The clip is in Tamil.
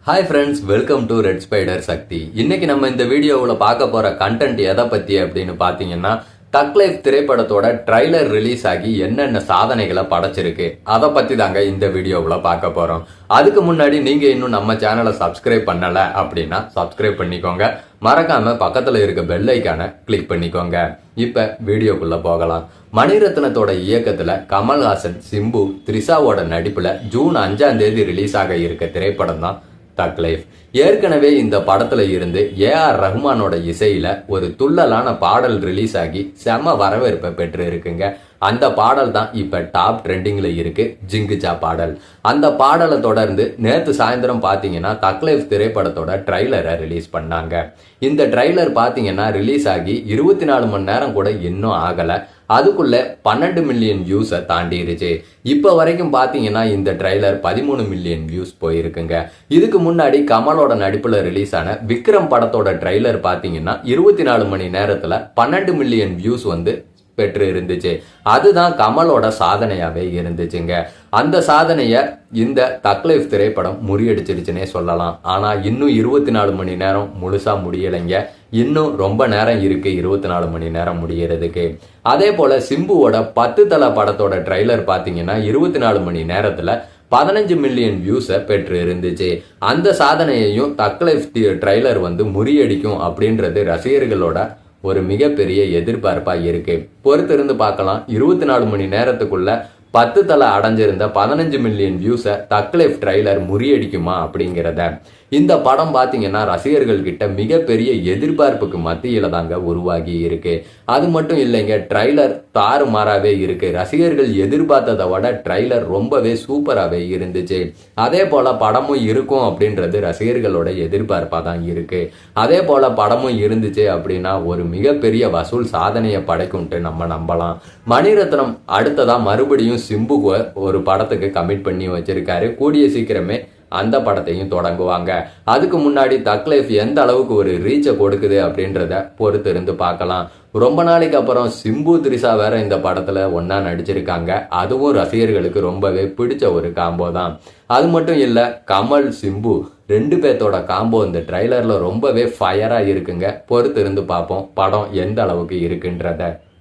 Hi friends, welcome to red spider Shakti. இன்னைக்கு நம்ம இந்த வீடியோவில் பார்க்க போற கண்டென்ட் எதை பத்தி அப்படின்னு பார்த்தீங்கன்னா, தக் லைஃப் திரைப்படத்தோட ட்ரைலர் ரிலீஸ் ஆகி என்னென்ன சாதனைகளை படைச்சிருக்கு அதை பத்தி தாங்க இந்த வீடியோவில் பார்க்க போறோம். அதுக்கு முன்னாடி நீங்க இன்னும் நம்ம சேனலை சப்ஸ்கிரைப் பண்ணல அப்படின்னா சப்ஸ்கிரைப் பண்ணிக்கோங்க. மறக்காம பக்கத்துல இருக்க பெல் ஐக்கானை கிளிக் பண்ணிக்கோங்க. இப்ப வீடியோக்குள்ள போகலாம். மணிரத்னத்தோட இயக்கத்துல கமல்ஹாசன், சிம்பு, த்ரிஷாவோட நடிப்புல ஜூன் 5ஆம் தேதி ரிலீஸ் ஆக இருக்க திரைப்படம் தான் தக் லைஃப். ஏற்கனவே இந்த படத்துல இருந்து ஏஆர் ரஹ்மானோட இசையில ஒரு துள்ளலான பாடல் ரிலீஸ் ஆகி செம வரவேற்பை பெற்று இருக்குங்க. அந்த பாடல் தான் இப்ப டாப் ட்ரெண்டிங்ல இருக்கு, ஜிங்குஜா பாடல். அந்த பாடலை தொடர்ந்து நேத்து சாயந்தரம் பாத்தீங்கன்னா தக் லைஃப் திரைப்படத்தோட ட்ரைலரை ரிலீஸ் பண்ணாங்க. இந்த ட்ரைலர் பாத்தீங்கன்னா ரிலீஸ் ஆகி 24 மணி நேரம் கூட இன்னும் ஆகல, அதுக்குள்ள 12 மில்லியன் வியூஸை தாண்டிருச்சு. இப்ப வரைக்கும் பாத்தீங்கன்னா இந்த ட்ரைலர் 13 மில்லியன் வியூஸ் போயிருக்குங்க. இதுக்கு முன்னாடி கமலோட நடிப்புல ரிலீஸ் ஆன விக்ரம் படத்தோட ட்ரைலர் பாத்தீங்கன்னா 24 மணி நேரத்துல 12 மில்லியன் வியூஸ் பெற்று இருந்துச்சு. அதுதான் கமலோட சாதனையாவே இருந்துச்சுங்க. அந்த சாதனைய இந்த தக் லைஃப் திரைப்படம் முறியடிச்சிருச்சுன்னே சொல்லலாம். ஆனா இன்னும் 24 மணி நேரம் முழுசா முடியலைங்க. இன்னும் ரொம்ப நேரம் இருக்கு 24 மணி நேரம் முடியறதுக்கு. அதே போல சிம்புவோட 10 தல படத்தோட ட்ரைலர் பாத்தீங்கன்னா 24 மணி நேரத்துல 15 மில்லியன் வியூஸை பெற்று இருந்துச்சு. அந்த சாதனையையும் தக் லைஃப் ட்ரைலர் முறியடிக்கும் அப்படின்றது ரசிகர்களோட ஒரு மிகப்பெரிய எதிர்பார்ப்பா இருக்கு. பொறுத்திருந்து பார்க்கலாம். 24 மணி நேரத்துக்குள்ள 10 தல அடைஞ்சிருந்த 15 மில்லியன் வியூஸை தக் லைஃப் ட்ரைலர் முறியடிக்குமா அப்படிங்கிறத. இந்த படம் பாத்தீங்கன்னா ரசிகர்கள் கிட்ட மிகப்பெரிய எதிர்பார்ப்புக்கு மத்தியில தாங்க உருவாகி இருக்கு. அது மட்டும் இல்லைங்க, ட்ரைலர் தாறுமாறாவே இருக்கு. ரசிகர்கள் எதிர்பார்த்ததை விட ட்ரைலர் ரொம்பவே சூப்பராகவே இருந்துச்சு. அதே போல படமும் இருக்கும் அப்படின்றது ரசிகர்களோட எதிர்பார்ப்பா தான் இருக்கு. அதே போல படமும் இருந்துச்சு அப்படின்னா ஒரு மிகப்பெரிய வசூல் சாதனையை படைக்கும்ட்டு நம்ம நம்பலாம். மணிரத்னம் அடுத்ததா மறுபடியும் சிம்புக்கு ஒரு படத்துக்கு கமிட் பண்ணி வச்சிருக்காரு. கூடிய சீக்கிரமே அந்த படத்தையும் தொடங்குவாங்க. அதுக்கு முன்னாடி தக் லைஃப் எந்த அளவுக்கு ஒரு ரீச்சை கொடுக்குது அப்படின்றத பொறுத்து இருந்து பார்க்கலாம். ரொம்ப நாளைக்கு அப்புறம் சிம்பு, த்ரிஷா வேற இந்த படத்துல ஒன்னா நடிச்சிருக்காங்க. அதுவும் ரசிகர்களுக்கு ரொம்பவே பிடிச்ச ஒரு காம்போ தான். அது மட்டும் இல்ல, கமல், சிம்பு 2 பேர்த்தோட காம்போ இந்த ட்ரைலர்ல ரொம்பவே ஃபயரா இருக்குங்க. பொறுத்து இருந்து பார்ப்போம் படம் எந்த அளவுக்கு இருக்குன்றத.